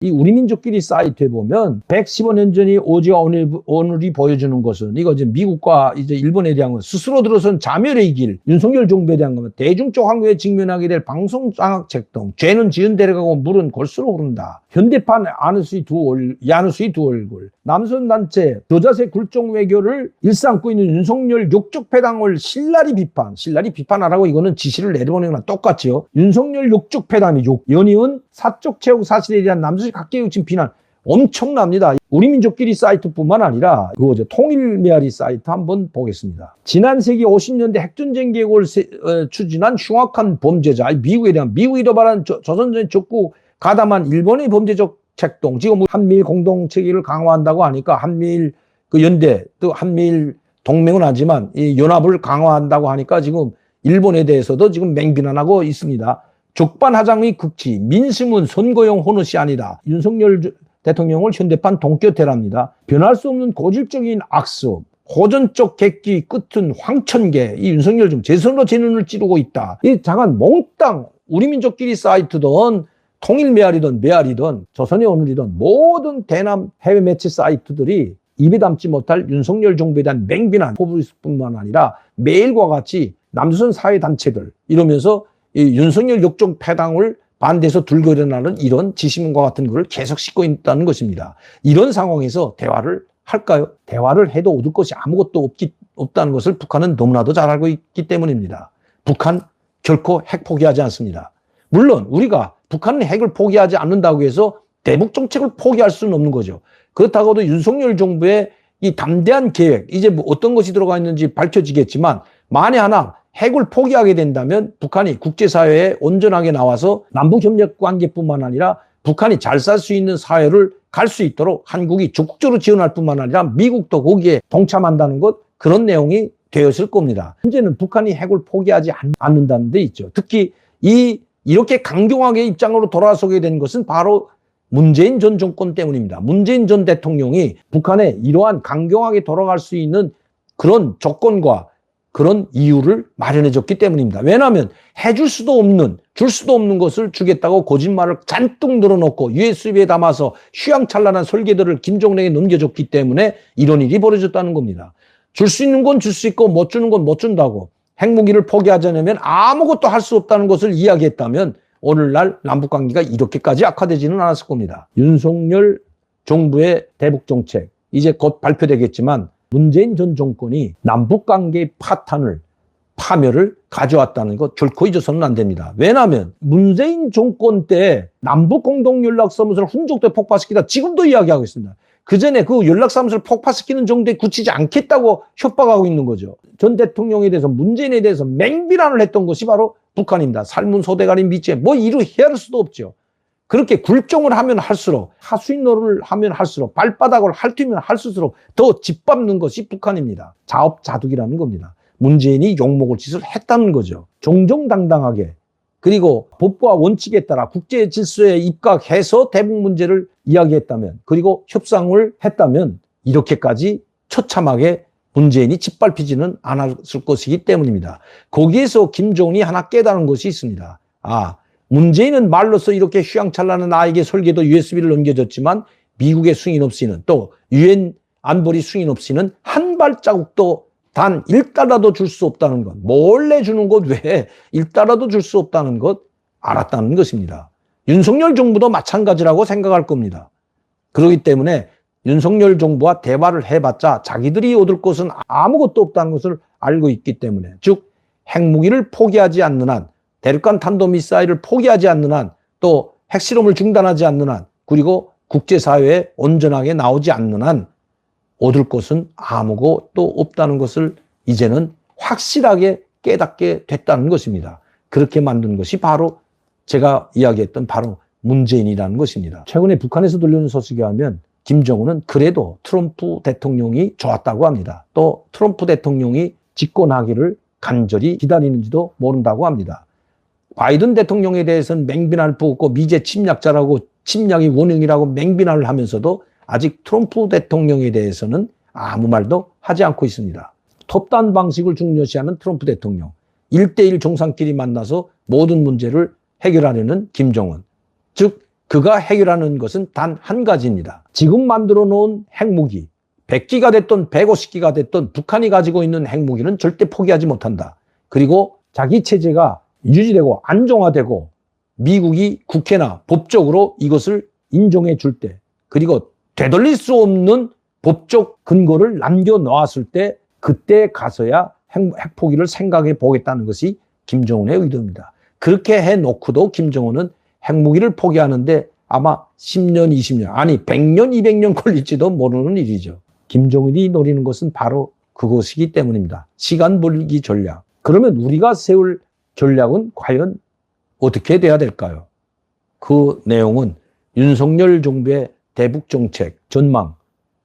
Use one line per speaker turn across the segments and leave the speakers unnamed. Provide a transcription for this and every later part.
이 우리 민족끼리 사이트에 보면 115년 전이 오지와 오늘이 보여주는 것은 이거 이제 미국과 이제 일본에 대한 것, 스스로 들어선 자멸의 길, 윤석열 정부에 대한 것, 대중적 환경에 직면하게 될 방송 장악책 등 죄는 지은 대로 가고 물은 골수로 흐른다. 현대판 야누스의 두 얼굴, 남선단체 저자세 굴종 외교를 일삼고 있는 윤석열 욕적 패당을 신랄히 비판하라고 이거는 지시를 내려보내는 거랑 똑같죠. 윤석열 욕적 패당이 연이은 사적 체육 사실에 대한 남수식 각계육진 비난 엄청납니다. 우리 민족끼리 사이트뿐만 아니라 그거죠. 통일메아리 사이트 한번 보겠습니다. 지난 세기 50년대 핵전쟁 계획을 추진한 흉악한 범죄자, 미국이 도발한 조선전에 적고 가담한 일본의 범죄적 책동, 지금 한미일 공동체계를 강화한다고 하니까 한미일 그 연대, 또 한미일 동맹은 하지만 이 연합을 강화한다고 하니까 지금 일본에 대해서도 지금 맹비난하고 있습니다. 적반하장의 극치, 민심은 선거용 호넛이 아니다. 윤석열 대통령을 현대판 동교태랍니다. 변할 수 없는 고질적인 악습, 호전적 객기 끝은 황천계, 이 윤석열 좀 제 손으로 제 눈을 찌르고 있다. 이 장한 몽땅 우리 민족끼리 사이트든 통일메아리든 메아리든 조선의 오늘이든 모든 대남 해외 매체 사이트들이 입에 담지 못할 윤석열 정부에 대한 맹비난, 포브리스뿐만 아니라 매일과 같이 남조선 사회단체들 이러면서 이 윤석열 욕적 패당을 반대해서 들고 일어나는 이런 지시문과 같은 것을 계속 싣고 있다는 것입니다. 이런 상황에서 대화를 할까요? 대화를 해도 얻을 것이 아무것도 없다는 것을 북한은 너무나도 잘 알고 있기 때문입니다. 북한 결코 핵 포기하지 않습니다. 물론 우리가 북한은 핵을 포기하지 않는다고 해서 대북 정책을 포기할 수는 없는 거죠. 그렇다고도 윤석열 정부의 이 담대한 계획, 이제 뭐 어떤 것이 들어가 있는지 밝혀지겠지만 만에 하나 핵을 포기하게 된다면 북한이 국제사회에 온전하게 나와서 남북협력 관계뿐만 아니라 북한이 잘 살 수 있는 사회를 갈 수 있도록 한국이 적극적으로 지원할 뿐만 아니라 미국도 거기에 동참한다는 것, 그런 내용이 되었을 겁니다. 문제는 북한이 핵을 포기하지 않는다는 데 있죠. 특히 이렇게 강경하게 입장으로 돌아서게 된 것은 바로 문재인 전 정권 때문입니다. 문재인 전 대통령이 북한에 이러한 강경하게 돌아갈 수 있는 그런 조건과 그런 이유를 마련해 줬기 때문입니다. 왜냐하면 해줄 수도 없는, 줄 수도 없는 것을 주겠다고 거짓말을 잔뜩 늘어놓고 USB에 담아서 휘황찬란한 설계들을 김정은에게 넘겨줬기 때문에 이런 일이 벌어졌다는 겁니다. 줄 수 있는 건 줄 수 있고 못 주는 건 못 준다고 핵무기를 포기하지 않으면 아무것도 할 수 없다는 것을 이야기했다면 오늘날 남북관계가 이렇게까지 악화되지는 않았을 겁니다. 윤석열 정부의 대북정책 이제 곧 발표되겠지만 문재인 전 정권이 남북관계의 파멸을 가져왔다는 것 결코 잊어서는 안 됩니다. 왜냐하면 문재인 정권 때 남북공동연락사무소를 훈족도에 폭파시키다 지금도 이야기하고 있습니다. 그전에 그 연락사무소를 폭파시키는 정도에 그치지 않겠다고 협박하고 있는 거죠. 전 대통령에 대해서 문재인에 대해서 맹비난을 했던 것이 바로 북한입니다. 삶은 소대가리 밑에 뭐 이루 헤아릴 수도 없죠. 그렇게 굴종을 하면 할수록 하수인노를 하면 할수록 발바닥을 핥으면 할수록 더 짓밟는 것이 북한입니다. 자업자득이라는 겁니다. 문재인이 욕먹을 짓을 했다는 거죠. 정정당당하게 그리고 법과 원칙에 따라 국제 질서에 입각해서 대북 문제를 이야기했다면 그리고 협상을 했다면 이렇게까지 처참하게 문재인이 짓밟히지는 않았을 것이기 때문입니다. 거기에서 김정은이 하나 깨달은 것이 있습니다. 문재인은 말로서 이렇게 휘황찬란한 나에게 설계도 USB를 넘겨줬지만 미국의 승인 없이는 또 유엔 안보리 승인 없이는 한 발자국도 단 1달러도 줄 수 없다는 것, 몰래 주는 것 외에 1달러도 줄 수 없다는 것 알았다는 것입니다. 윤석열 정부도 마찬가지라고 생각할 겁니다. 그렇기 때문에 윤석열 정부와 대화를 해봤자 자기들이 얻을 것은 아무것도 없다는 것을 알고 있기 때문에 즉 핵무기를 포기하지 않는 한 대륙간 탄도미사일을 포기하지 않는 한 또 핵실험을 중단하지 않는 한 그리고 국제사회에 온전하게 나오지 않는 한 얻을 것은 아무것도 없다는 것을 이제는 확실하게 깨닫게 됐다는 것입니다. 그렇게 만든 것이 바로 제가 이야기했던 바로 문재인이라는 것입니다. 최근에 북한에서 들려오는 소식에 하면 김정은은 그래도 트럼프 대통령이 좋았다고 합니다. 또 트럼프 대통령이 집권하기를 간절히 기다리는지도 모른다고 합니다. 바이든 대통령에 대해서는 맹비난을 퍼붓고 미제 침략자라고 침략의 원흉이라고 맹비난을 하면서도 아직 트럼프 대통령에 대해서는 아무 말도 하지 않고 있습니다. 톱단 방식을 중요시하는 트럼프 대통령, 1대1 정상끼리 만나서 모든 문제를 해결하려는 김정은, 즉 그가 해결하는 것은 단 한 가지입니다. 지금 만들어 놓은 핵무기, 100기가 됐든 150기가 됐든 북한이 가지고 있는 핵무기는 절대 포기하지 못한다. 그리고 자기 체제가 유지되고 안정화되고 미국이 국회나 법적으로 이것을 인정해 줄 때, 그리고 되돌릴 수 없는 법적 근거를 남겨놓았을 때, 그때 가서야 핵포기를 생각해 보겠다는 것이 김정은의 의도입니다. 그렇게 해놓고도 김정은은 핵무기를 포기하는데 아마 10년, 20년, 아니 100년, 200년 걸릴지도 모르는 일이죠. 김정은이 노리는 것은 바로 그것이기 때문입니다. 시간 벌기 전략. 그러면 우리가 세울 전략은 과연 어떻게 돼야 될까요? 그 내용은 윤석열 정부의 대북정책, 전망,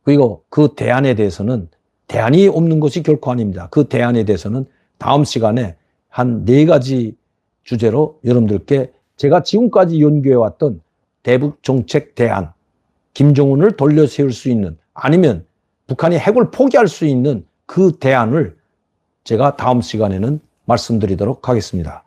그리고 그 대안에 대해서는 대안이 없는 것이 결코 아닙니다. 그 대안에 대해서는 다음 시간에 한 4가지 주제로 여러분들께 제가 지금까지 연구해왔던 대북정책 대안, 김정은을 돌려 세울 수 있는, 아니면 북한이 핵을 포기할 수 있는 그 대안을 제가 다음 시간에는 말씀드리도록 하겠습니다.